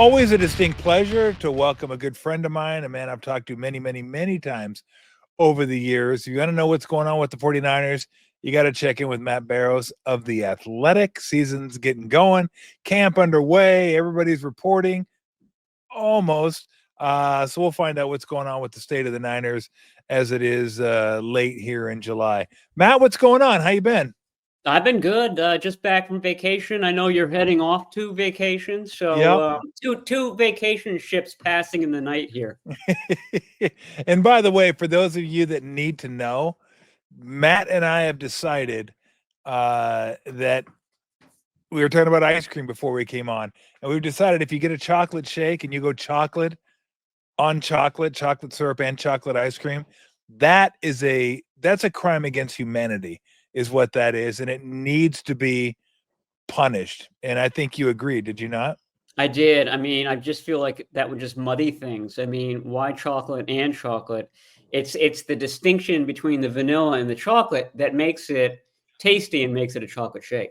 Always a distinct pleasure to welcome a good friend of mine, a man I've talked to many, many, many times over the years. If you want to know what's going on with the 49ers, you got to check in with Matt Barrows of The Athletic. Season's getting going, camp underway, everybody's reporting almost. So we'll find out what's going on with the state of the Niners as it is late here in July. Matt, what's going on? How you been? I've been good. Just back from vacation. I know you're heading off to vacation, so Yep. two vacation ships passing in the night here. And by the way, for those of you that need to know, Matt and I have decided that we were talking about ice cream before we came on, and we've decided if you get a chocolate shake and you go chocolate on chocolate, chocolate syrup and chocolate ice cream, that's a crime against humanity, is what that is, and it needs to be punished. And I think you agreed, did you not? I did. I mean, I just feel like that would just muddy things. I mean, why chocolate and chocolate? It's the distinction between the vanilla and the chocolate that makes it tasty and makes it a chocolate shake.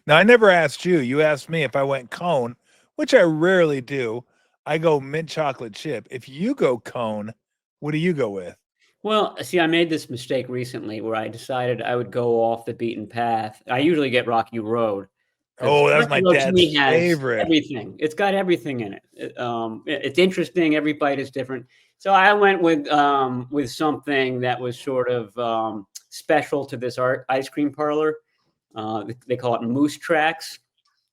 Now, I never asked you. You asked me if I went cone, which I rarely do. I go mint chocolate chip. If you go cone, what do you go with? Well, see, I made this mistake recently where I decided I would go off the beaten path. I usually get Rocky Road because Oh, that's Rocky my Road to dad's me has favorite. everything. It's got everything in it. It's interesting. Every bite is different. So I went with something that was sort of special to this ice cream parlor. They call it Moose Tracks.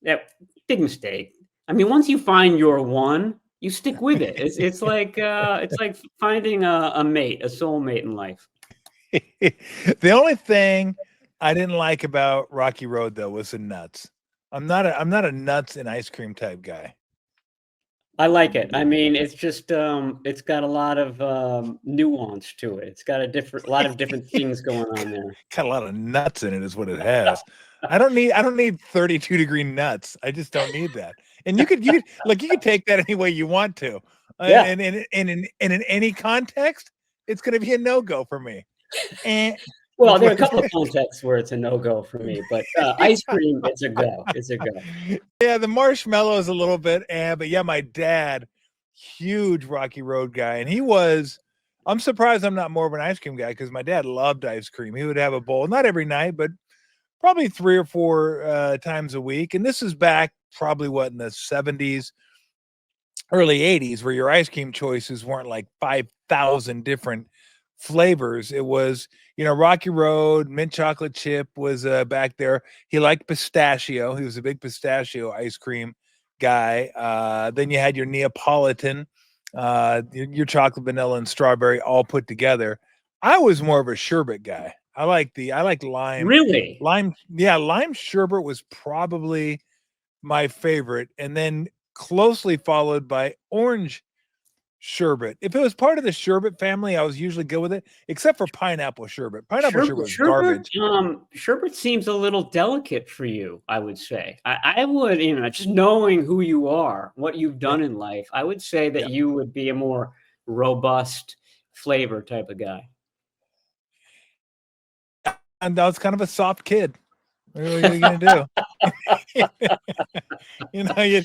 That big mistake. I mean, once you find your one, you stick with it. It's like finding a mate, a soulmate in life. The only thing I didn't like about Rocky Road though was the nuts. I'm not a nuts and ice cream type guy. I like it. I mean, it's just it's got a lot of nuance to it. It's got a lot of different things going on there. Got a lot of nuts in it is what it has. I don't need 32-degree nuts. I just don't need that. And you could take that any way you want to. Yeah. And in any context, it's going to be a no-go for me. And Well, there are a couple of contexts where it's a no-go for me, but ice cream, it's a go. It's a go. Yeah, the marshmallow is a little bit, but yeah, my dad, huge Rocky Road guy, and I'm surprised I'm not more of an ice cream guy because my dad loved ice cream. He would have a bowl, not every night, but probably 3 or 4 times a week. And this is back probably what in the 70s, early 80s, where your ice cream choices weren't like 5,000 different flavors. It was, Rocky Road, mint chocolate chip was back there. He liked pistachio. He was a big pistachio ice cream guy. Then you had your Neapolitan, your chocolate, vanilla, and strawberry all put together. I was more of a sherbet guy. I like lime. Really? Lime sherbet was probably my favorite, and then closely followed by orange sherbet. If it was part of the sherbet family, I was usually good with it, except for pineapple sherbet. Pineapple sherbet was garbage. Sherbet seems a little delicate for you, I would say. I would, just knowing who you are, what you've Yeah, done in life, I would say that yeah. you would be a more robust flavor type of guy. And I was kind of a soft kid. What are you gonna do? You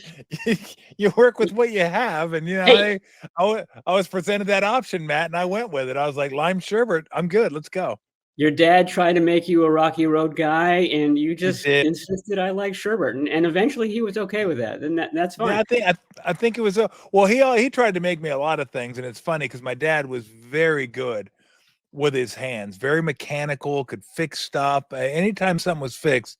you work with what you have, and Hey, I was presented that option, Matt, and I went with it. I was like, lime sherbet, I'm good. Let's go. your dad tried to make you a Rocky Road guy, and you He just did. insisted I like sherbet, and eventually he was okay with that, and that's Yeah, fine. I think it was well. He tried to make me a lot of things, and it's funny because my dad was very good with his hands, very mechanical, could fix stuff. Anytime something was fixed,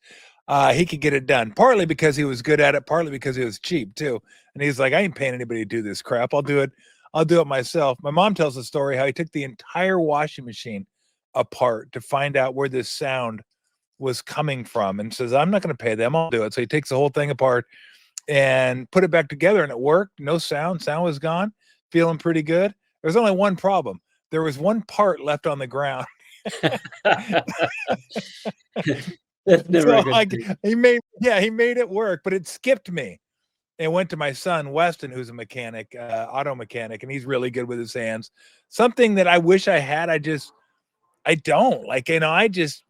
he could get it done. Partly because he was good at it, partly because he was cheap too. And he's like, I ain't paying anybody to do this crap. I'll do it. I'll do it myself. My mom tells the story how he took the entire washing machine apart to find out where this sound was coming from, and says, I'm not going to pay them. I'll do it. So he takes the whole thing apart and put it back together, and it worked. No sound. Sound was gone. Feeling pretty good. There's only one problem. There was one part left on the ground. That's never a So good like thing. he made it work, but it skipped me. And went to my son Weston, who's a mechanic, auto mechanic, and he's really good with his hands. Something that I wish I had, I don't like. I just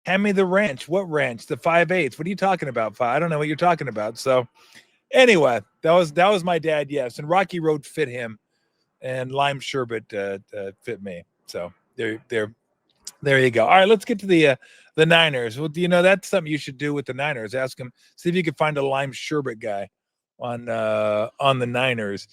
hand me the wrench. What wrench? The 5/8. What are you talking about? I don't know what you're talking about. So Anyway, that was my dad. Yes, and Rocky Road fit him, and lime sherbet fit me. So there you go. All right, let's get to the Niners. Well, that's something you should do with the Niners. Ask them, see if you can find a lime sherbet guy on the Niners.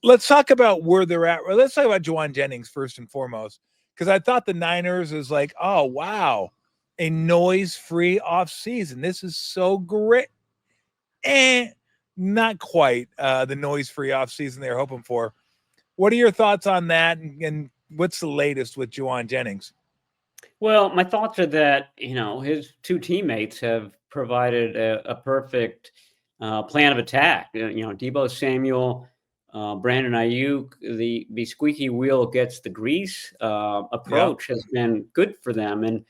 Let's talk about where they're at. Let's talk about Jauan Jennings first and foremost, because I thought the Niners is like, oh wow, a noise-free offseason. This is so great. Not quite the noise-free offseason they're hoping for. What are your thoughts on that, and what's the latest with Jauan Jennings? Well, my thoughts are that, his two teammates have provided a perfect plan of attack. Debo Samuel, Brandon Ayuk, the squeaky wheel gets the grease approach has been good for them. And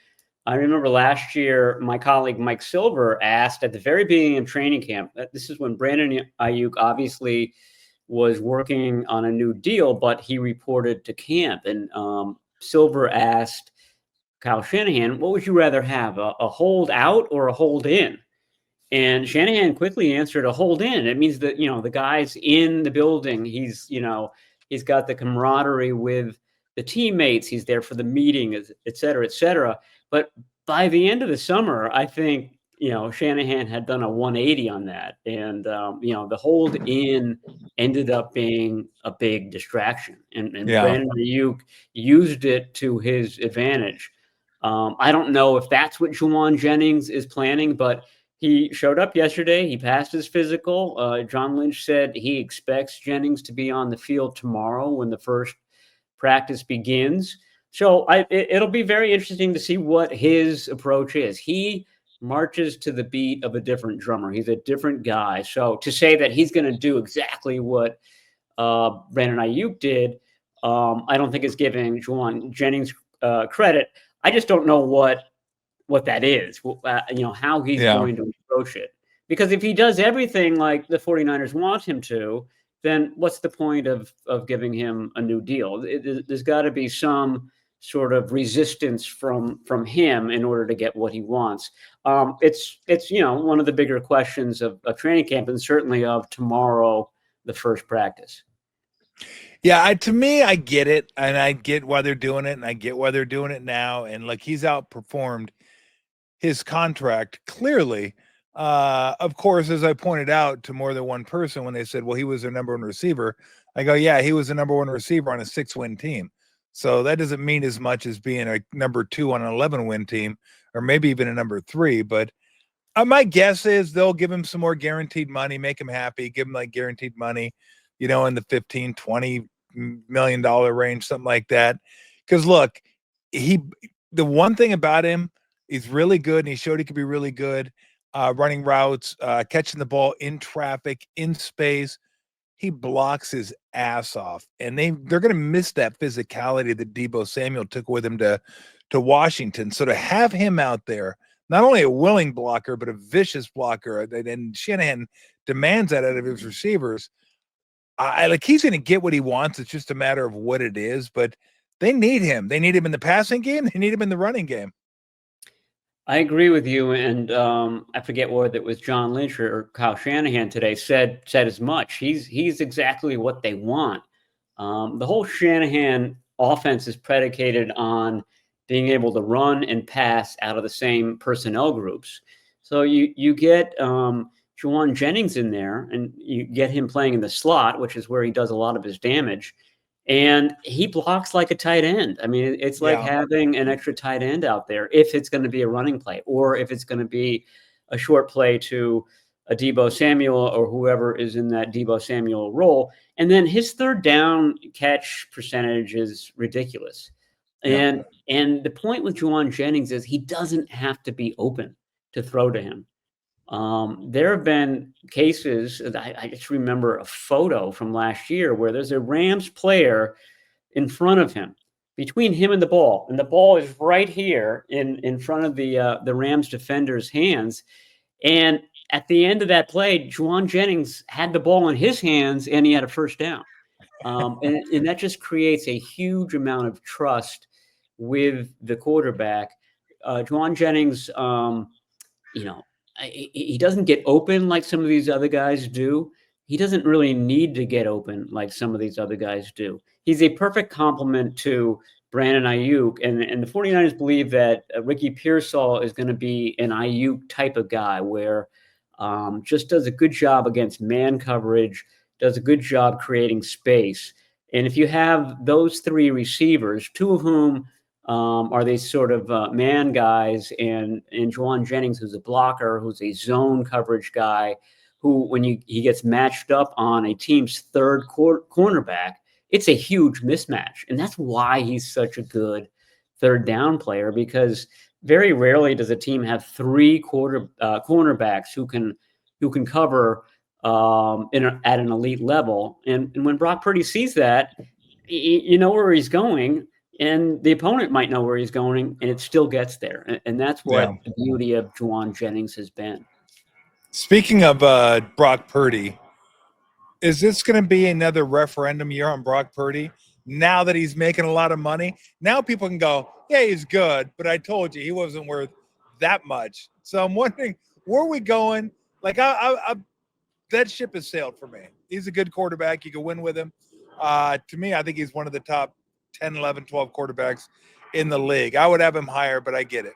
I remember last year, my colleague Mike Silver asked at the very beginning of training camp, this is when Brandon Ayuk obviously was working on a new deal, but he reported to camp. And Silver asked Kyle Shanahan, what would you rather have, a hold out or a hold in? And Shanahan quickly answered, a hold in. It means that, the guy's in the building. He's got the camaraderie with the teammates. He's there for the meeting, et cetera, et cetera. But by the end of the summer, I think, Shanahan had done a 180 on that. And, the hold in ended up being a big distraction. And Brandon Ayuk used it to his advantage. I don't know if that's what Jauan Jennings is planning, but he showed up yesterday. He passed his physical. John Lynch said he expects Jennings to be on the field tomorrow when the first practice begins. So it'll be very interesting to see what his approach is. He marches to the beat of a different drummer. He's a different guy. So to say that he's going to do exactly what Brandon Ayuk did, I don't think is giving Jauan Jennings credit. I just don't know what that is, how he's going to approach it. Because if he does everything like the 49ers want him to, then what's the point of giving him a new deal? There's got to be some sort of resistance from him in order to get what he wants. It's one of the bigger questions of training camp, and certainly of tomorrow, the first practice. Yeah, to me, I get it, and I get why they're doing it, and I get why they're doing it now. And like, he's outperformed his contract clearly. Of course, as I pointed out to more than one person when they said, well, he was their number one receiver, I go, yeah, he was the number one receiver on a 6-win team. So that doesn't mean as much as being a number 2 on an 11-win team, or maybe even a number 3. But my guess is they'll give him some more guaranteed money, make him happy, give him like guaranteed money, in the $15-20 million range, something like that. Because look, the one thing about him, he's really good, and he showed he could be really good running routes, catching the ball in traffic, in space. He blocks his ass off, and they're going to miss that physicality that Debo Samuel took with him to Washington. So to have him out there, not only a willing blocker, but a vicious blocker, and Shanahan demands that out of his receivers. He's going to get what he wants. It's just a matter of what it is, but they need him. They need him in the passing game. They need him in the running game. I agree with you, and I forget whether it was John Lynch or Kyle Shanahan today said as much. He's exactly what they want. The whole Shanahan offense is predicated on being able to run and pass out of the same personnel groups. So you get Jauan Jennings in there, and you get him playing in the slot, which is where he does a lot of his damage. And he blocks like a tight end. I mean, it's like having an extra tight end out there if it's going to be a running play, or if it's going to be a short play to a Debo Samuel or whoever is in that Debo Samuel role. And then his third down catch percentage is ridiculous. And the point with Jauan Jennings is he doesn't have to be open to throw to him. There have been cases, I just remember a photo from last year where there's a Rams player in front of him, between him and the ball is right here in front of the Rams defender's hands. And at the end of that play, Jauan Jennings had the ball in his hands, and he had a first down. And that just creates a huge amount of trust with the quarterback. Jauan Jennings, he doesn't get open like some of these other guys do. He doesn't really need to get open like some of these other guys do. He's a perfect complement to Brandon Ayuk, and the 49ers believe that Ricky Pearsall is going to be an Ayuk type of guy where just does a good job against man coverage, does a good job creating space. And if you have those three receivers, two of whom are these sort of man guys, and Jauan Jennings, who's a blocker, who's a zone coverage guy, who when he gets matched up on a team's third cornerback, it's a huge mismatch. And that's why he's such a good third down player, because very rarely does a team have three cornerbacks who can cover at an elite level. And when Brock Purdy sees that, you know where he's going, and the opponent might know where he's going, and it still gets there. And that's what the beauty of Jauan Jennings has been. Speaking of Brock Purdy, is this going to be another referendum year on Brock Purdy? Now that he's making a lot of money, now people can go, yeah, he's good, but I told you he wasn't worth that much. So I'm wondering, where are we going? Like, that ship has sailed for me. He's a good quarterback. You can win with him. To me, I think he's one of the top 10, 11, 12 quarterbacks in the league. I would have him higher, but I get it.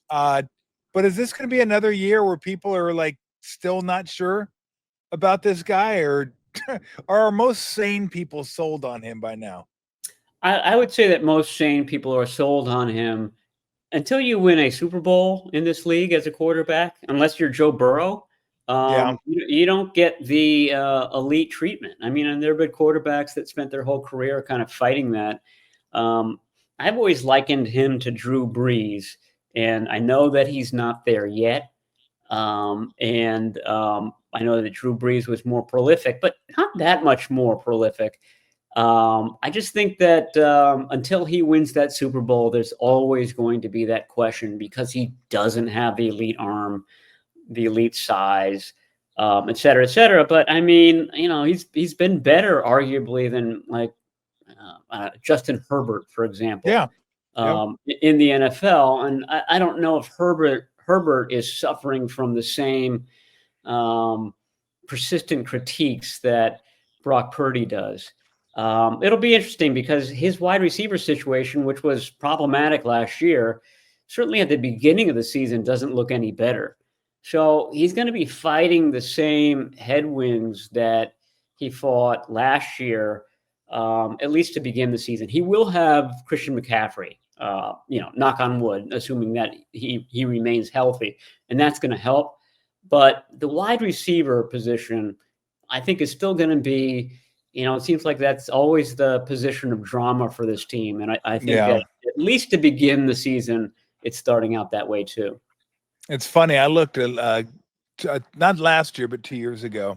But is this going to be another year where people are like still not sure about this guy, or are most sane people sold on him by now? I would say that most sane people are sold on him until you win a Super Bowl in this league as a quarterback, unless you're Joe Burrow. You don't get the elite treatment. I mean, and there have been quarterbacks that spent their whole career kind of fighting that. I've always likened him to Drew Brees, and I know that he's not there yet. I know that Drew Brees was more prolific, but not that much more prolific. I just think that until he wins that Super Bowl, there's always going to be that question, because he doesn't have the elite arm, the elite size, et cetera, et cetera. But I mean, you know, he's been better arguably than like Justin Herbert, for example, in the NFL. And I don't know if Herbert is suffering from the same persistent critiques that Brock Purdy does. It'll be interesting, because his wide receiver situation, which was problematic last year, certainly at the beginning of the season, doesn't look any better. So he's going to be fighting the same headwinds that he fought last year, at least to begin the season. He will have Christian McCaffrey, knock on wood, assuming that he remains healthy, and that's going to help. But the wide receiver position, I think, is still going to be, it seems like that's always the position of drama for this team. And I think that at least to begin the season, it's starting out that way too. It's funny. I looked at not last year, but 2 years ago,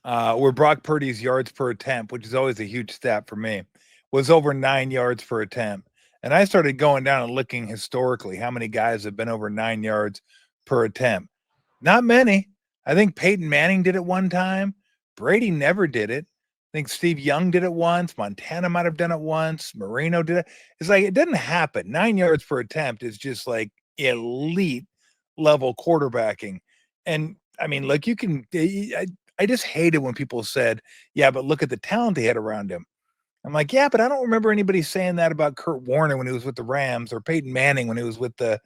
where Brock Purdy's yards per attempt, which is always a huge stat for me, was over 9 yards per attempt. And I started going down and looking historically how many guys have been over 9 yards per attempt. Not many. I think Peyton Manning did it one time. Brady never did it. I think Steve Young did it once. Montana might have done it once. Marino did it. It's like, it didn't happen. 9 yards per attempt is just like elite level quarterbacking. And I mean, look, I just hated when people said, yeah, but look at the talent they had around him. I'm like, yeah, but I don't remember anybody saying that about Kurt Warner when he was with the Rams, or Peyton Manning when he was with the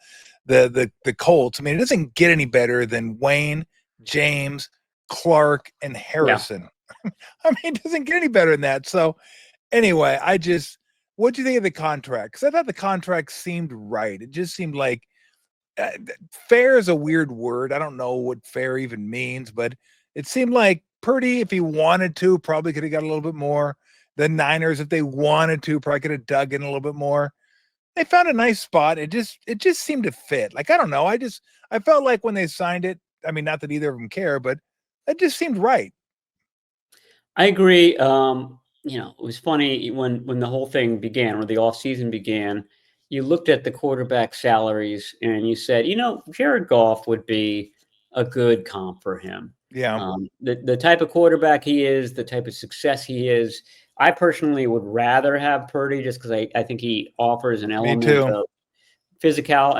Colts. I mean, it doesn't get any better than Wayne, James, Clark, and Harrison. Yeah. I mean, it doesn't get any better than that. So anyway, what do you think of the contract? Because I thought the contract seemed right. It just seemed like fair is a weird word. I don't know what fair even means, but it seemed like Purdy, if he wanted to, probably could have got a little bit more. The Niners, if they wanted to, probably could have dug in a little bit more. They found a nice spot. It just seemed to fit. Like, I don't know. I felt like when they signed it, I mean, not that either of them care, but it just seemed right. I agree. It was funny when the whole thing began, or the offseason began, you looked at the quarterback salaries and you said, Jared Goff would be a good comp for him. Yeah. The type of quarterback he is, the type of success he is. I personally would rather have Purdy, just because I think he offers an element of physical,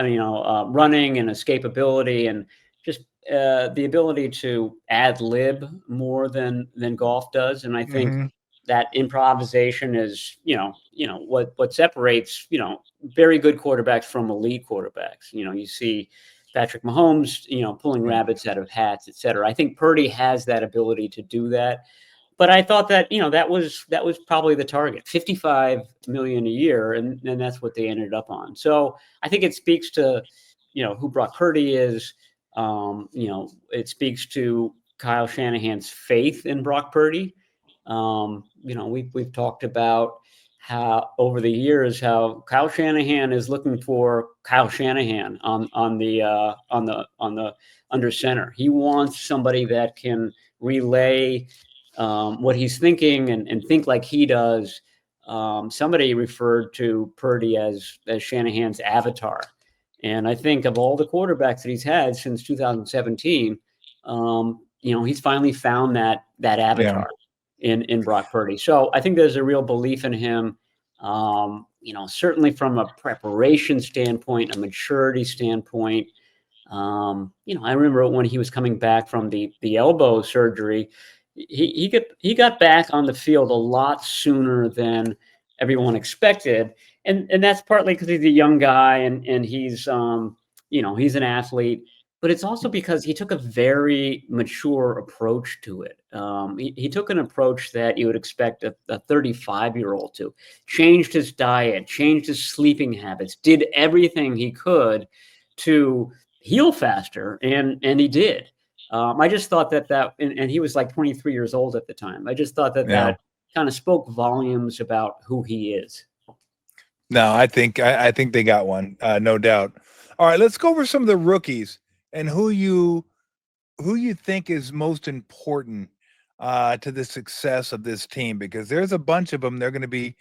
running and escapability, and just the ability to ad lib more than golf does, and I think Mm-hmm. that improvisation is what separates very good quarterbacks from elite quarterbacks. You see Patrick Mahomes pulling Yeah. rabbits out of hats, etc. I think Purdy has that ability to do that. But I thought that that was probably the target, 55 million a year, and that's what they ended up on. So I think it speaks to who Brock Purdy is. It speaks to Kyle Shanahan's faith in Brock Purdy. We've talked about how over the years how Kyle Shanahan is looking for Kyle Shanahan on the under center. He wants somebody that can relay what he's thinking and think like he does. Somebody referred to Purdy as Shanahan's avatar. And I think of all the quarterbacks that he's had since 2017, he's finally found that Yeah. avatar in Brock Purdy. So I think there's a real belief in him. Certainly from a preparation standpoint, a maturity standpoint. I remember when he was coming back from the elbow surgery, he got back on the field a lot sooner than everyone expected, and that's partly because he's a young guy and he's he's an athlete, but it's also because he took a very mature approach to it. He took an approach that you would expect a 35-year-old to. Changed his diet, changed his sleeping habits, did everything he could to heal faster, and he did. I just thought and he was like 23 years old at the time. I just thought that Yeah. kind of spoke volumes about who he is. No, I think they got one, no doubt. All right, let's go over some of the rookies and who you think is most important to the success of this team, because there's a bunch of them they're going to be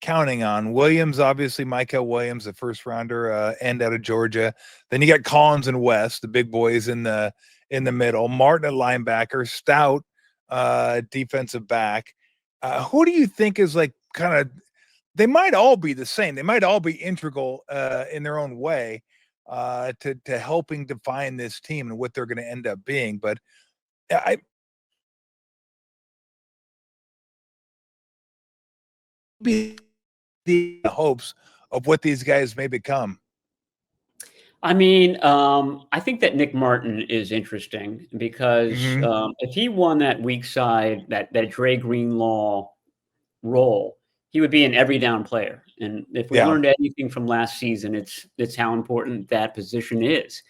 counting on. Williams, obviously, Michael Williams, the first rounder, end out of Georgia. Then you got Collins and West, the big boys in the middle. Martin at linebacker, Stout, defensive back. Who do you think is like kind of? They might all be the same. They might all be integral in their own way to helping define this team and what they're going to end up being. But I be the hopes of what these guys may become. I mean, I think that Nick Martin is interesting because Mm-hmm. if he won that weak side, that Dre Greenlaw role, he would be an every down player. And if we Yeah. learned anything from last season, it's how important that position is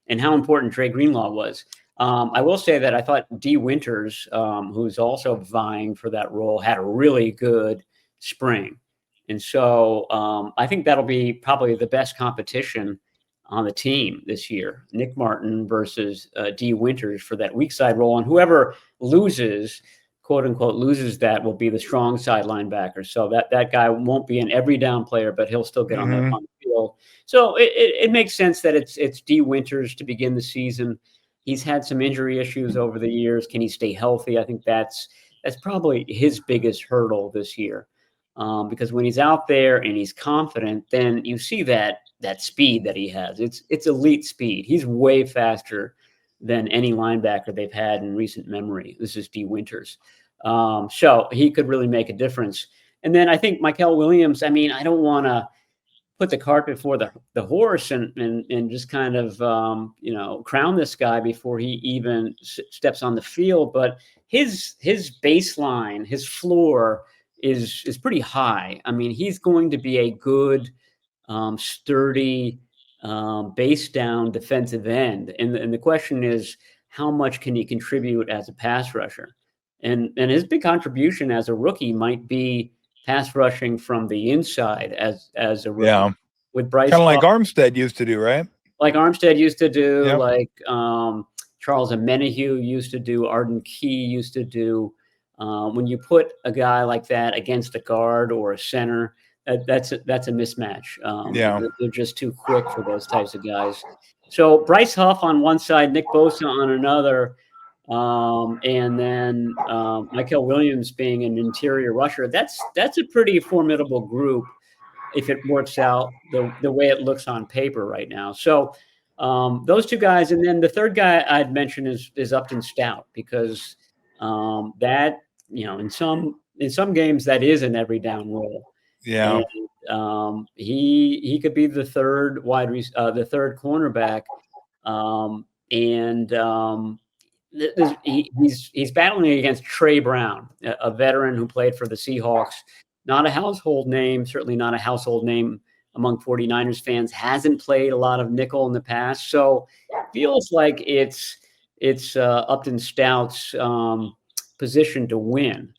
and how important Dre Greenlaw was. I will say that I thought D. Winters, who's also vying for that role, had a really good spring. And so I think that'll be probably the best competition on the team this year. Nick Martin versus D. Winters for that weak side role. And whoever loses, quote unquote, loses that will be the strong side linebacker. So that guy won't be an every down player, but he'll still get on the field. So it makes sense that it's D. Winters to begin the season. He's had some injury issues over the years. Can he stay healthy? I think that's probably his biggest hurdle this year. Because when he's out there and he's confident, then you see that speed that he has. It's elite speed. He's way faster than any linebacker they've had in recent memory. This is D. Winters. So he could really make a difference. And then I think Michael Williams, I mean, I don't want to put the cart before the horse and just kind of, crown this guy before he even steps on the field. But his baseline, his floor is pretty high. I mean, he's going to be a good, sturdy, base down defensive end. And the question is, how much can he contribute as a pass rusher? And his big contribution as a rookie might be pass rushing from the inside as a rookie. Yeah. With Bryce, kind of like Armstead used to do, right? Like Armstead used to do, Yep. like Charles Omenihu used to do, Arden Key used to do. When you put a guy like that against a guard or a center, that's a mismatch. Yeah. They're just too quick for those types of guys. So Bryce Huff on one side, Nick Bosa on another, and then Michael Williams being an interior rusher. That's a pretty formidable group if it works out the way it looks on paper right now. So Those two guys, and then the third guy I'd mention is Upton Stout, because that, in some games that is an every down role, Yeah. and he could be the third the third cornerback, and he's battling against Trey Brown, a veteran who played for the Seahawks. Not a household name, certainly not a household name among 49ers fans. Hasn't played a lot of nickel in the past, so feels like it's Upton Stout's position to win.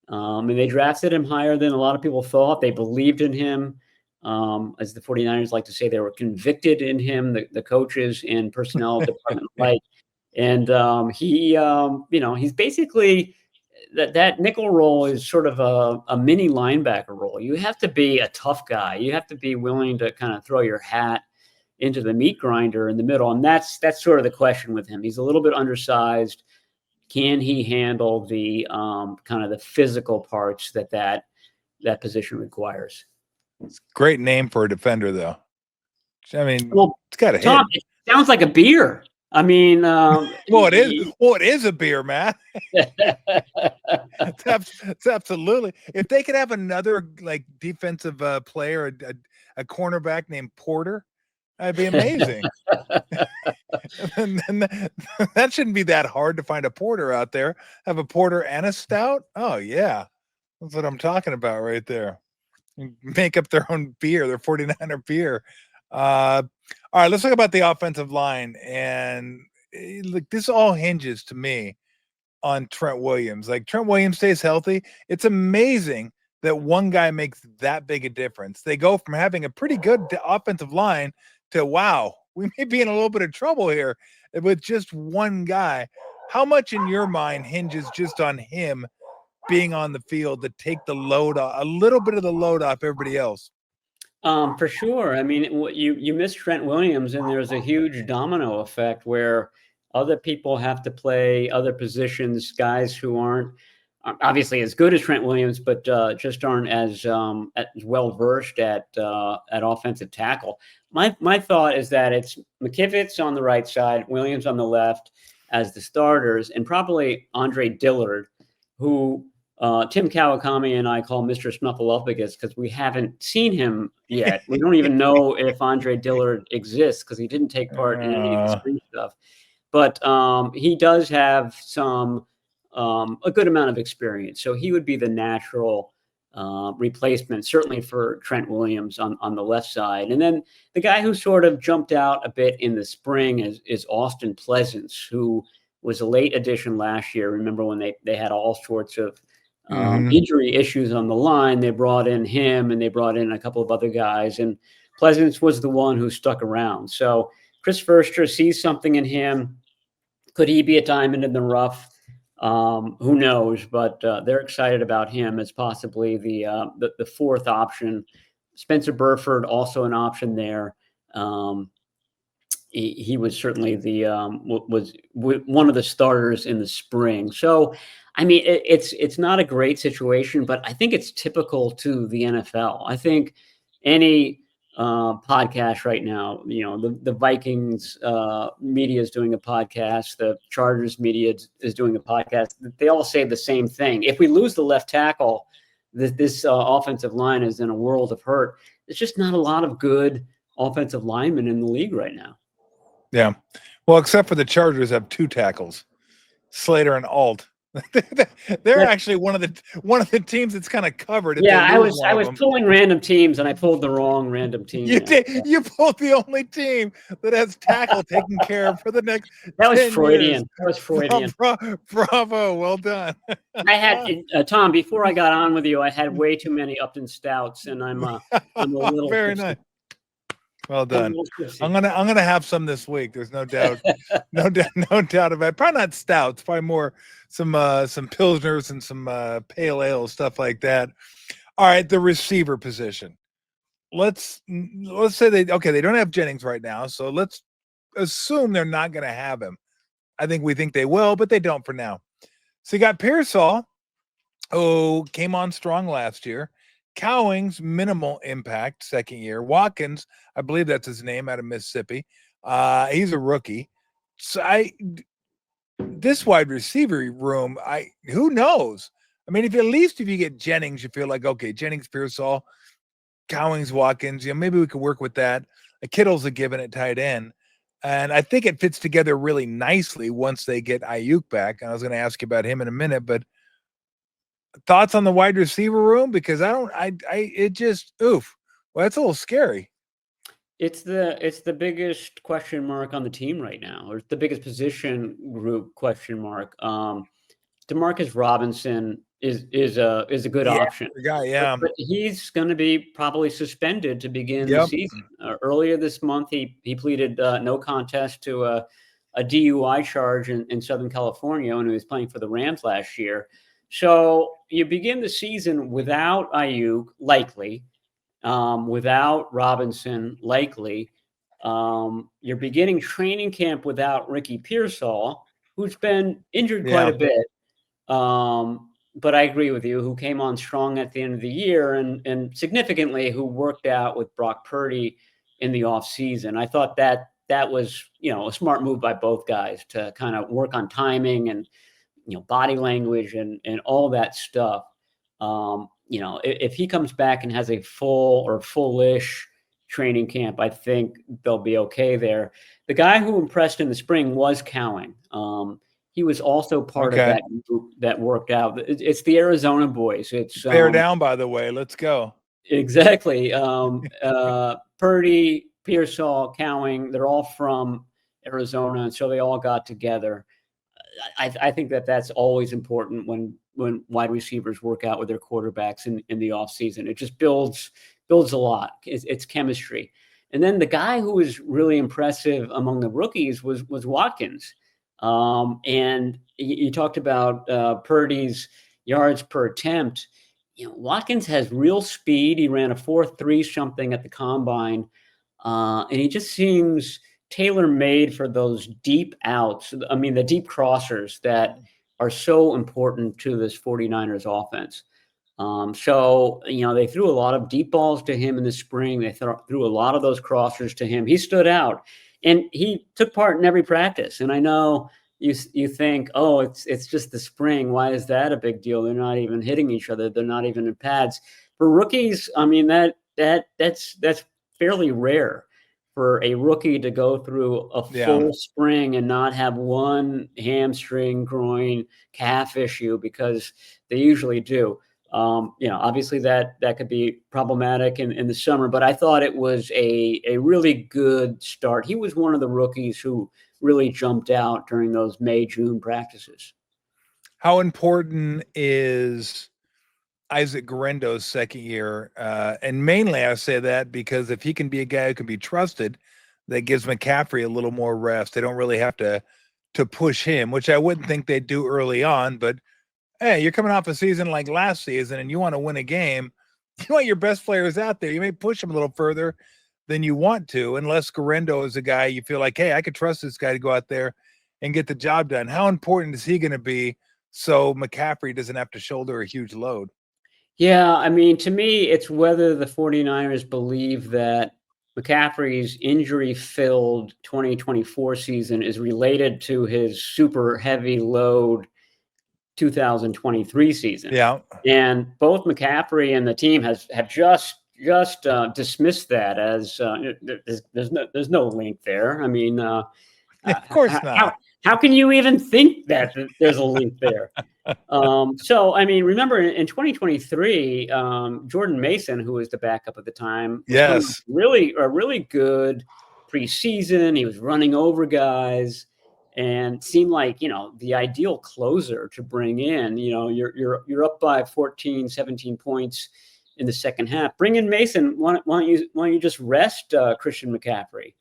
And they drafted him higher than a lot of people thought. They believed in him. As the 49ers like to say, they were convicted in him, the coaches and personnel department alike. And he's basically that nickel role is sort of a mini linebacker role. You have to be a tough guy. You have to be willing to kind of throw your hat into the meat grinder in the middle. And that's sort of the question with him. He's a little bit undersized. Can he handle the kind of the physical parts that position requires? Great name for a defender, though. I mean, well, it's got a Tom, hit. It sounds like a beer. I mean, well, it is. Well, it is a beer, Matt. it's absolutely. If they could have another like defensive player, a cornerback named Porter, that'd be amazing. and that shouldn't be that hard to find a Porter out there. Have a Porter and a Stout. Oh yeah, that's what I'm talking about right there. Make up their own beer, their 49er beer. All right, let's talk about the offensive line. And like this all hinges to me on Trent Williams. Like Trent Williams stays healthy. It's amazing that one guy makes that big a difference. They go from having a pretty good offensive line to, wow, we may be in a little bit of trouble here with just one guy. How much in your mind hinges just on him being on the field to take the load off, a little bit of the load off everybody else? For sure. I mean, you miss Trent Williams, and there's a huge domino effect where other people have to play other positions, guys who aren't obviously as good as Trent Williams, but just aren't as well versed at offensive tackle. My thought is that it's McKivitz on the right side, Williams on the left as the starters, and probably Andre Dillard, who Tim Kawakami and I call Mr. Snuffleupagus because we haven't seen him yet. We don't even know if Andre Dillard exists because he didn't take part in any of the spring stuff. But he does have a good amount of experience. So he would be the natural replacement, certainly for Trent Williams on the left side. And then the guy who sort of jumped out a bit in the spring is Austin Pleasance, who was a late addition last year. Remember when they had all sorts of injury issues on the line? They brought in him and they brought in a couple of other guys, and Pleasance was the one who stuck around. So Chris Verster sees something in him. Could he be a diamond in the rough? Who knows? But they're excited about him as possibly the fourth option. Spencer Burford also an option there. He was certainly was one of the starters in the spring. So, I mean, it's not a great situation, but I think it's typical to the NFL. I think any podcast right now, the Vikings media is doing a podcast, the Chargers media is doing a podcast. They all say the same thing. If we lose the left tackle, this offensive line is in a world of hurt. There's just not a lot of good offensive linemen in the league right now. Yeah. Well, except for the Chargers have two tackles, Slater and Alt. They're actually one of the teams that's kind of covered. Yeah, I was pulling random teams, and I pulled the wrong random team. You did. You pulled the only team that has tackle taken care of for the next. That was 10 Freudian. Years. That was Freudian. Bravo. Well done. I had Tom. Before I got on with you, I had way too many Upton Stouts, and I'm a little very nice. Well done. I'm gonna have some this week. There's no doubt, no doubt about it. Probably not stouts. Probably more some pilsners and some pale ale, stuff like that. All right, the receiver position. Let's say they don't have Jennings right now, so let's assume they're not going to have him. We think they will, but they don't for now. So you got Pearsall, who came on strong last year. Cowings, minimal impact, second year. Watkins, I believe that's his name, out of Mississippi. He's a rookie. So this wide receiver room, who knows? I mean, if you get Jennings, you feel like, okay, Jennings, Pearsall, Cowings, Watkins, maybe we could work with that. Kittle's a given at tight end. And I think it fits together really nicely once they get Ayuk back. And I was going to ask you about him in a minute, but thoughts on the wide receiver room? Because it just, oof. Well, that's a little scary. It's the biggest question mark on the team right now, or the biggest position group question mark. Demarcus Robinson is a good option. The guy, yeah. But he's going to be probably suspended to begin the Yep. season. Earlier this month, he pleaded no contest to a DUI charge in Southern California when he was playing for the Rams last year. So you begin the season without Ayuk, likely, without Robinson, likely. You're beginning training camp without Ricky Pearsall, who's been injured quite a bit. But I agree with you, who came on strong at the end of the year and significantly who worked out with Brock Purdy in the offseason. I thought that was, a smart move by both guys to kind of work on timing and, body language and all that stuff. If he comes back and has a full or fullish training camp, I think they'll be okay there. The guy who impressed in the spring was Cowing. He was also part of that group that worked out. It's the Arizona boys. It's bear down, by the way. Let's go. Exactly. Purdy, Pearsall, Cowing, they're all from Arizona, and so they all got together. I think that's always important when wide receivers work out with their quarterbacks in the offseason. It just builds a lot. It's chemistry. And then the guy who was really impressive among the rookies was Watkins. And you talked about Purdy's yards per attempt. Watkins has real speed. He ran a 4.3 something at the combine. And he just seems tailor-made for those deep outs. I mean, the deep crossers that are so important to this 49ers offense. So, they threw a lot of deep balls to him in the spring. They threw a lot of those crossers to him. He stood out. And he took part in every practice. And I know you think, oh, it's just the spring. Why is that a big deal? They're not even hitting each other. They're not even in pads. For rookies, I mean, that's fairly rare for a rookie to go through a full spring and not have one hamstring, groin, calf issue, because they usually do. Obviously that could be problematic in the summer, but I thought it was a really good start. He was one of the rookies who really jumped out during those May, June practices. How important is Isaac Guerendo's second year? And mainly I say that because if he can be a guy who can be trusted, that gives McCaffrey a little more rest. They don't really have to push him, which I wouldn't think they'd do early on, but hey, you're coming off a season like last season and you want to win a game. You want your best players out there. You may push them a little further than you want to, unless Guerendo is a guy you feel like, hey, I could trust this guy to go out there and get the job done. How important is he going to be so McCaffrey doesn't have to shoulder a huge load? Yeah, I mean, to me, it's whether the 49ers believe that McCaffrey's injury-filled 2024 season is related to his super heavy load 2023 season. Yeah. And both McCaffrey and the team have just dismissed that as there's no link there. I mean, of course not. How can you even think that there's a link there? So, I mean, remember in 2023, Jordan Mason, who was the backup at the time, was really good preseason. He was running over guys and seemed like, the ideal closer to bring in. You're up by 14, 17 points in the second half. Bring in Mason. Why don't you just rest Christian McCaffrey?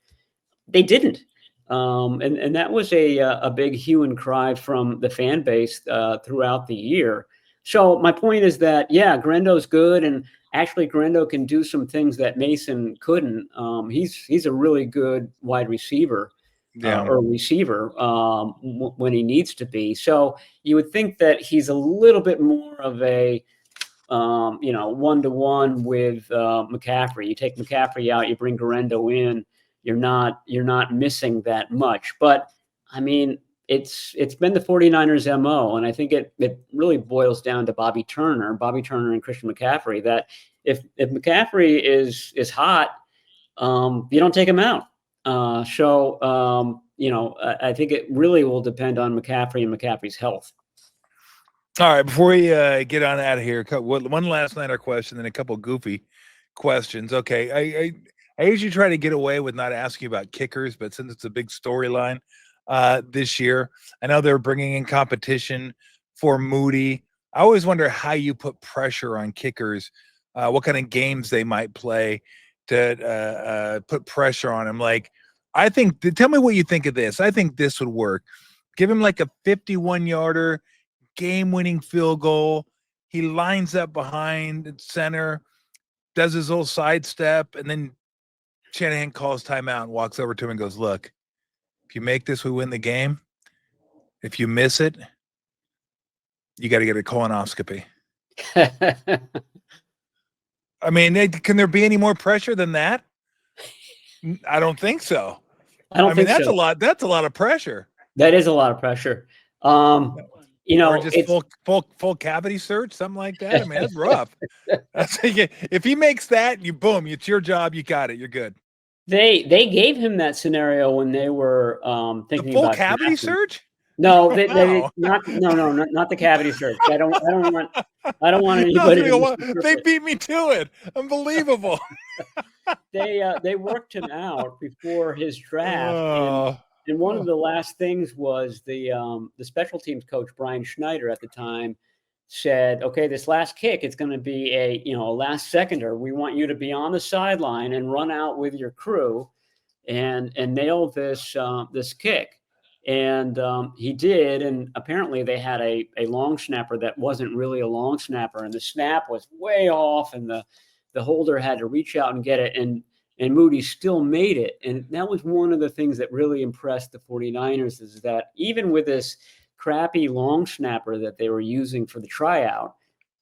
They didn't. And that was a big hue and cry from the fan base throughout the year. So my point is that, Guerendo's good, and actually Guerendo can do some things that Mason couldn't. He's a really good wide receiver or receiver when he needs to be. So you would think that he's a little bit more of a one-to-one with McCaffrey. You take McCaffrey out, you bring Guerendo in. you're not missing that much. But I mean, it's been the 49ers MO, and I think it really boils down to Bobby Turner and Christian McCaffrey, that if McCaffrey is hot, you don't take him out. I think it really will depend on McCaffrey and McCaffrey's health. All right, before we get on out of here, one last Niner question, then a couple goofy questions. Okay, I usually try to get away with not asking about kickers, but since it's a big storyline this year, I know they're bringing in competition for Moody. I always wonder how you put pressure on kickers, what kind of games they might play to put pressure on him. Like, tell me what you think of this. I think this would work. Give him like a 51-yarder, game-winning field goal. He lines up behind center, does his little sidestep, and then Shanahan calls timeout and walks over to him and goes, "Look, if you make this, we win the game. If you miss it, you got to get a colonoscopy." I mean, can there be any more pressure than that? I don't think so. I mean, that's a lot. That's a lot of pressure. That is a lot of pressure. Or just full cavity search, something like that. I mean, that's rough. If he makes that, it's your job. You got it. You're good. They gave him that scenario when they were thinking the full about cavity search. No, not the cavity search. I don't want anybody. They beat me to it. Unbelievable. They worked him out before his draft, and one of the last things was the special teams coach Brian Schneider at the time said, "Okay, this last kick, it's going to be a last seconder. We want you to be on the sideline and run out with your crew, and nail this kick." And he did, and apparently they had a long snapper that wasn't really a long snapper, and the snap was way off, and the holder had to reach out and get it, and Moody still made it. And that was one of the things that really impressed the 49ers, is that even with this crappy long snapper that they were using for the tryout,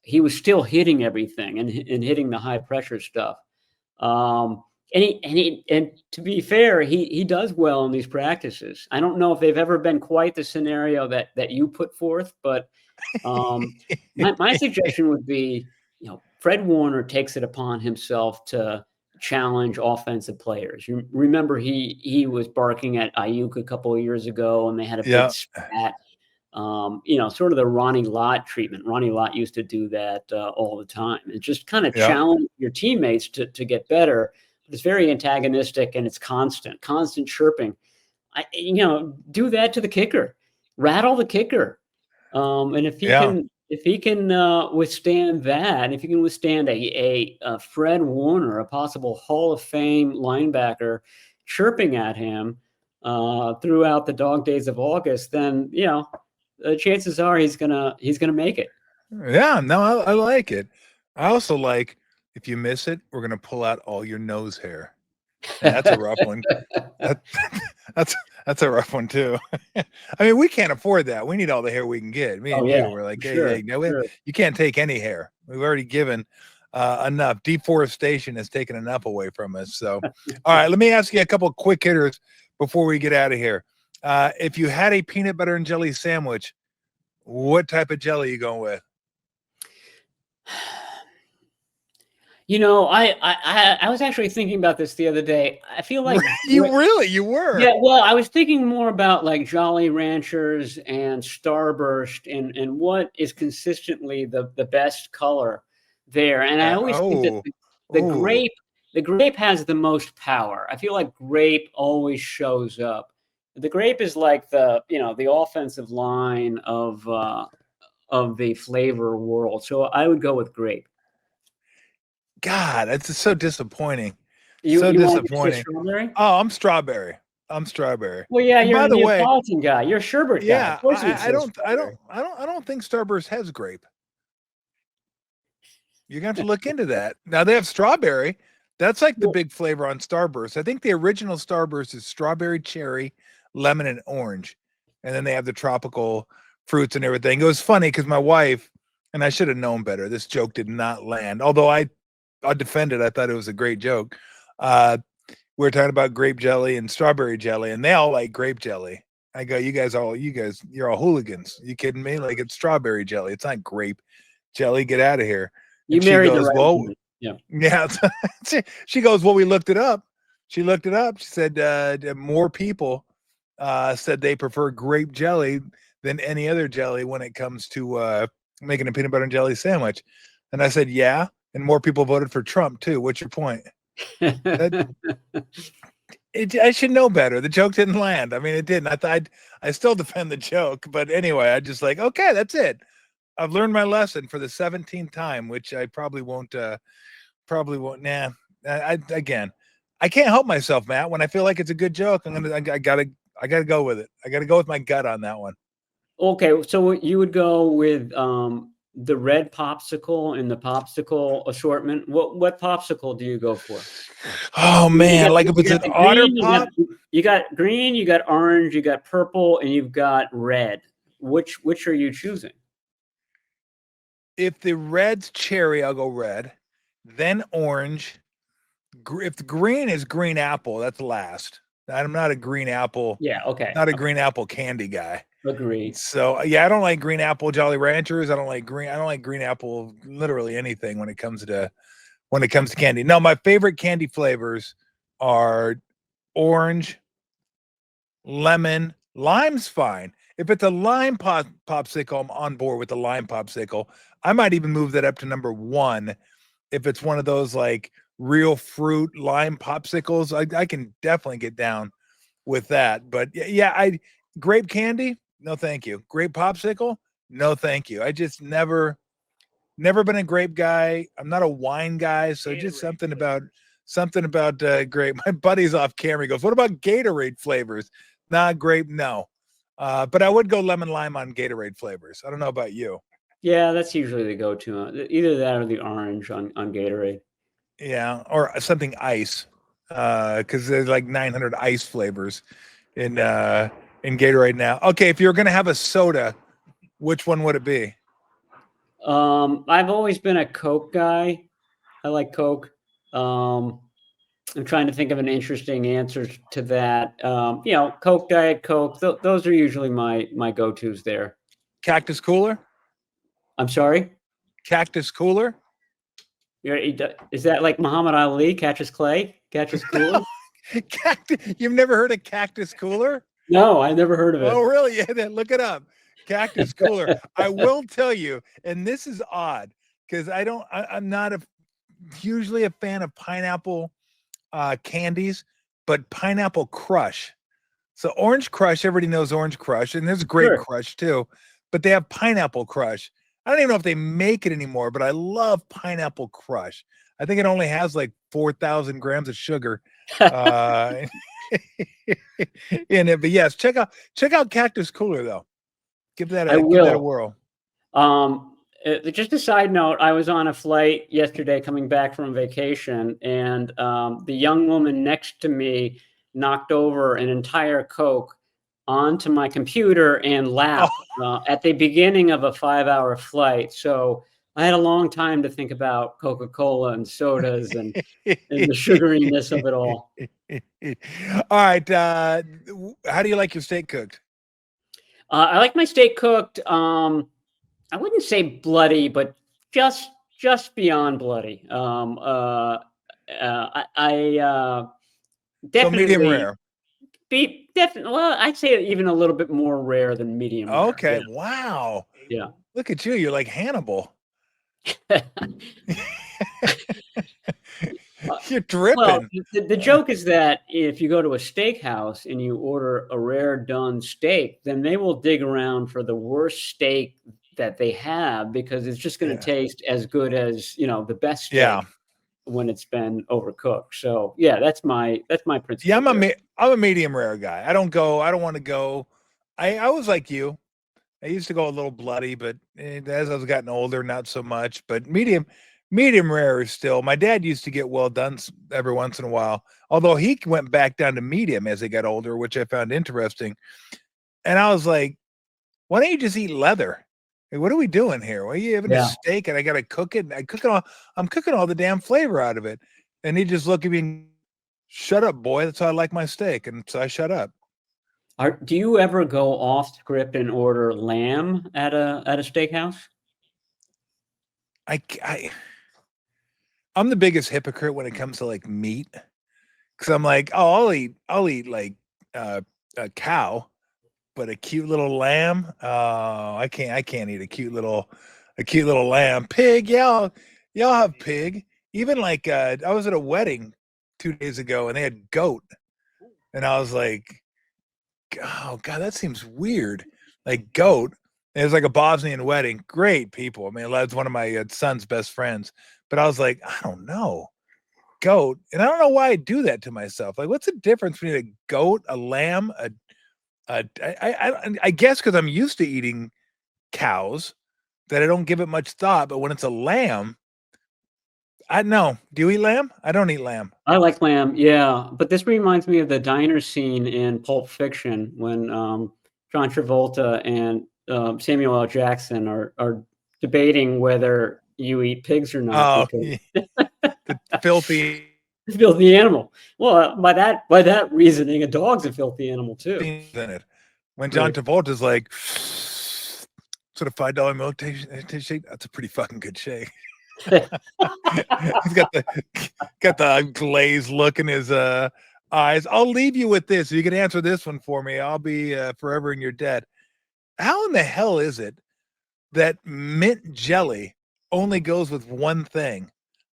he was still hitting everything and hitting the high pressure stuff. And to be fair, he does well in these practices. I don't know if they've ever been quite the scenario that you put forth, but my suggestion would be, Fred Warner takes it upon himself to challenge offensive players. You remember he was barking at Ayuk a couple of years ago, and they had a big spat. Sort of the Ronnie Lott treatment. Ronnie Lott used to do that all the time, and just kind of challenge your teammates to get better. It's very antagonistic, and it's constant chirping. Do that to the kicker, rattle the kicker. And if he can withstand that, if you can withstand a Fred Warner, a possible Hall of Fame linebacker, chirping at him throughout the dog days of August, then chances are he's gonna make it. Yeah, no, I like it. I also like, if you miss it, we're going to pull out all your nose hair. And that's a rough one. That's a rough one too. I mean, we can't afford that. We need all the hair we can get. Me and you, we're like, hey, you can't take any hair. We've already given enough. Deforestation has taken enough away from us. So, all right, let me ask you a couple of quick hitters before we get out of here. If you had a peanut butter and jelly sandwich, what type of jelly are you going with? I was actually thinking about this the other day. I feel like you were. Yeah, well, I was thinking more about like Jolly Ranchers and Starburst and what is consistently the best color there. And I always think that the grape has the most power. I feel like grape always shows up. The grape is like the offensive line of the flavor world. So I would go with grape. God, that's so disappointing. You disappointing. Strawberry? Oh, I'm strawberry. Well, yeah, you're a Neapolitan guy. You're a sherbet guy. Yeah, of course I don't think Starburst has grape. You're gonna have to look into that. Now they have strawberry. That's like the big flavor on Starburst. I think the original Starburst is strawberry, cherry, lemon, and orange, and then they have the tropical fruits and everything. It was funny because my wife, and I should have known better, this joke did not land. Although I defended, I thought it was a great joke. we were talking about grape jelly and strawberry jelly, and they all like grape jelly. I go, you guys, you're all hooligans. You kidding me? Like, it's strawberry jelly. It's not grape jelly. Get out of here. You And she married the goes, right well, woman. Yeah. yeah. She goes, well, we looked it up. She looked it up. She said more people said they prefer grape jelly than any other jelly when it comes to making a peanut butter and jelly sandwich. And I said, yeah. And more people voted for Trump too. What's your point? I should know better. The joke didn't land. I mean, it didn't. I thought I still defend the joke, but anyway, I just like, okay, that's it. I've learned my lesson for the 17th time, which I probably won't. Nah. Again, I can't help myself, Matt. When I feel like it's a good joke, I gotta go with it. I gotta go with my gut on that one. Okay, so you would go with the red popsicle in the popsicle assortment. What popsicle do you go for? Oh man, like if it's an otter green, pop. You got green, you got orange, you got purple, and you've got red. Which are you choosing? If the red's cherry, I'll go red. Then orange. If the green is green apple, that's last. I'm not a green apple. Yeah. Okay. Not a green apple candy guy. Agreed. So yeah, I don't like green apple Jolly Ranchers. I don't like green apple literally anything when it comes to candy. No, my favorite candy flavors are orange, lemon, lime's fine. If it's a lime popsicle, I'm on board with the lime popsicle. I might even move that up to number 1 if it's one of those like real fruit lime popsicles. I can definitely get down with that. But yeah, grape candy, no thank you. Grape popsicle, no thank you. I just never been a grape guy. I'm not a wine guy, so just something about grape. My buddy's off camera. He goes, "What about Gatorade flavors?" Nah, grape, no. But I would go lemon lime on Gatorade flavors. I don't know about you. Yeah, that's usually the go-to. Either that or the orange on Gatorade. Yeah, or something ice, because there's like 900 ice flavors in Gatorade now. Okay, if you're gonna have a soda, which one would it be? I've always been a Coke guy. I like Coke. I'm trying to think of an interesting answer to that. Coke, Diet Coke. Those are usually my go-tos there. Cactus Cooler? I'm sorry? Cactus Cooler? Is that like Muhammad Ali, Catches Clay? Catches Cooler? You've never heard of Cactus Cooler? No, I never heard of it. Oh, really? Yeah, then look it up. Cactus Cooler. I will tell you, and this is odd because I'm not usually a fan of pineapple candies, but Pineapple Crush. So Orange Crush, everybody knows Orange Crush, and there's Grape Crush too, but they have Pineapple Crush. I don't even know if they make it anymore, but I love Pineapple Crush. I think it only has like 4,000 grams of sugar in it. But yes, check out Cactus Cooler though. Give that a whirl. Just a side note, I was on a flight yesterday coming back from vacation, and the young woman next to me knocked over an entire Coke onto my computer and lap at the beginning of a 5-hour flight. So I had a long time to think about Coca-Cola and sodas and the sugariness of it all. All right. How do you like your steak cooked? I like my steak cooked. I wouldn't say bloody, but just beyond bloody. I definitely so medium rare. Well, I'd say even a little bit more rare than medium rare. Okay. Yeah. Wow. Yeah. Look at you. You're like Hannibal. You're dripping. Well, the joke is that if you go to a steakhouse and you order a rare done steak, then they will dig around for the worst steak that they have because it's just going to taste as good as the best steak when it's been overcooked. So yeah, that's my principle. Yeah, I'm a medium rare guy. I don't want to go. I was like you. I used to go a little bloody, but as I've gotten older, not so much. But medium rare is still. My dad used to get well done every once in a while, although he went back down to medium as he got older, which I found interesting. And I was like, why don't you just eat leather? Hey, what are we doing here? Why are you having a steak and I got to cook it? I'm cooking all the damn flavor out of it. And he just looked at me and shut up, boy. That's how I like my steak. And so I shut up. Do you ever go off script and order lamb at a steakhouse? I I'm the biggest hypocrite when it comes to like meat. Cause I'm like, oh, I'll eat like a cow, but a cute little lamb, oh, I can't eat a cute little lamb. Pig, yeah, I'll have pig. Even like I was at a wedding 2 days ago and they had goat, and I was like, oh god, that seems weird. Like goat. It was like a Bosnian wedding. Great people. I mean, that's one of my son's best friends. But I was like, I don't know, goat, and I don't know why I do that to myself. Like, what's the difference between a goat, a lamb, I guess because I'm used to eating cows that I don't give it much thought. But when it's a lamb, I know. Do you eat lamb? I don't eat lamb. I like lamb, yeah. But this reminds me of the diner scene in Pulp Fiction when John Travolta and Samuel L. Jackson are debating whether you eat pigs or not Oh, because the filthy it's a filthy animal. Well, by that reasoning, a dog's a filthy animal too. in it. When John Travolta's like, sort of $5 milk shake, that's a pretty fucking good shake. He's got the glazed look in his eyes. I'll leave you with this. You can answer this one for me. I'll be forever in your debt. How in the hell is it that mint jelly only goes with one thing?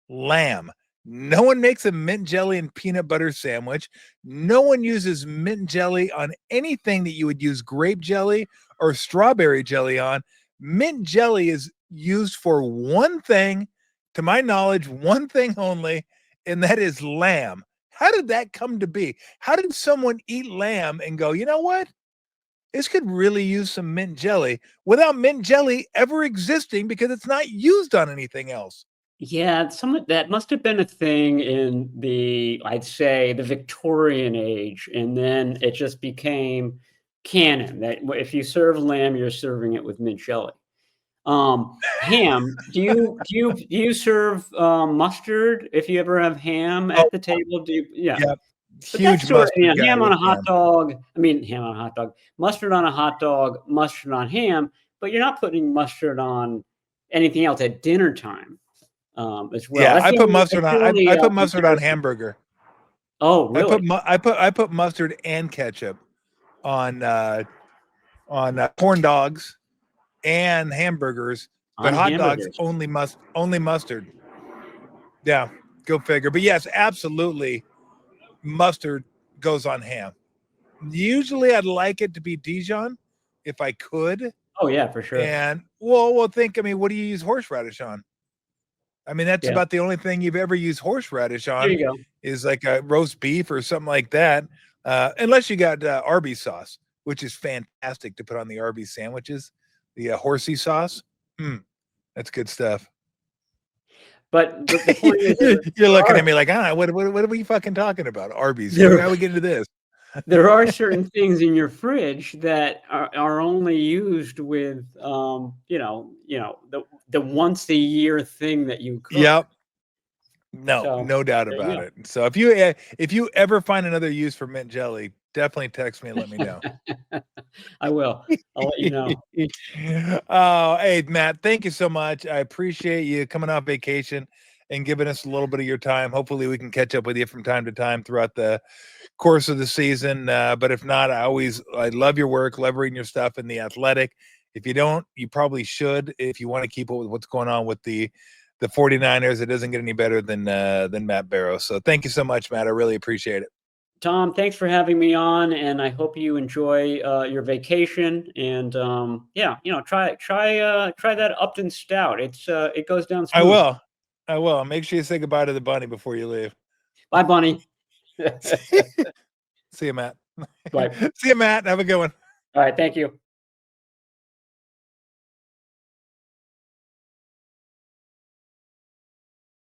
Lamb. No one makes a mint jelly and peanut butter sandwich. No one uses mint jelly on anything that you would use grape jelly or strawberry jelly on. Mint jelly is used for one thing, to my knowledge, one thing only, and that is lamb. How did that come to be? How did someone eat lamb and go, you know what? This could really use some mint jelly without mint jelly ever existing because it's not used on anything else. Yeah, that must have been a thing in I'd say, the Victorian age, and then it just became canon that if you serve lamb, you're serving it with mint jelly. Ham. Do you serve mustard if you ever have ham at the table? Yeah. Yeah, But that's huge sort of, mustard guy ham on with a hot ham. dog. I mean, ham on a hot dog, mustard on a hot dog, mustard on ham. But you're not putting mustard on anything else at dinner time as well. Yeah, That's I the put only. mustard That's on. the only I put mustard on comparison. hamburger. Oh, really? I put mustard and ketchup on corn dogs and hamburgers, but On hot dogs hamburgers. only mustard. Yeah, go figure. But yes, absolutely, mustard goes on ham. Usually, I'd like it to be Dijon if I could. Oh yeah, for sure. And well, think. I mean, what do you use horseradish on? I mean, that's Yeah. about the only thing you've ever used horseradish There on you go. is like a roast beef or something like that. Unless you got Arby's sauce, which is fantastic to put on the Arby's sandwiches. The horsey sauce. That's good stuff. But the point is, You're looking at me like, what are we fucking talking about? Arby's. How there are we getting to this? there are certain things in your fridge that are only used with the once a year thing that you cook. Yep. No, So no doubt there you about go. it. So if you ever find another use for mint jelly, definitely text me and let me know. I will. I'll let you know. Oh, hey, Matt, thank you so much. I appreciate you coming off vacation and giving us a little bit of your time. Hopefully we can catch up with you from time to time throughout the course of the season. But if not, I love your work, love reading your stuff in The Athletic. If you don't, you probably should if you want to keep up with what's going on with the 49ers. It doesn't get any better than Matt Barrows. So thank you so much, Matt. I really appreciate it. Tom, thanks for having me on, and I hope you enjoy your vacation. And try that Upton Stout. It goes down smooth. I will. Make sure you say goodbye to the bunny before you leave. Bye, Bunny. See you, Matt. Bye. See you, Matt. Have a good one. All right. Thank you.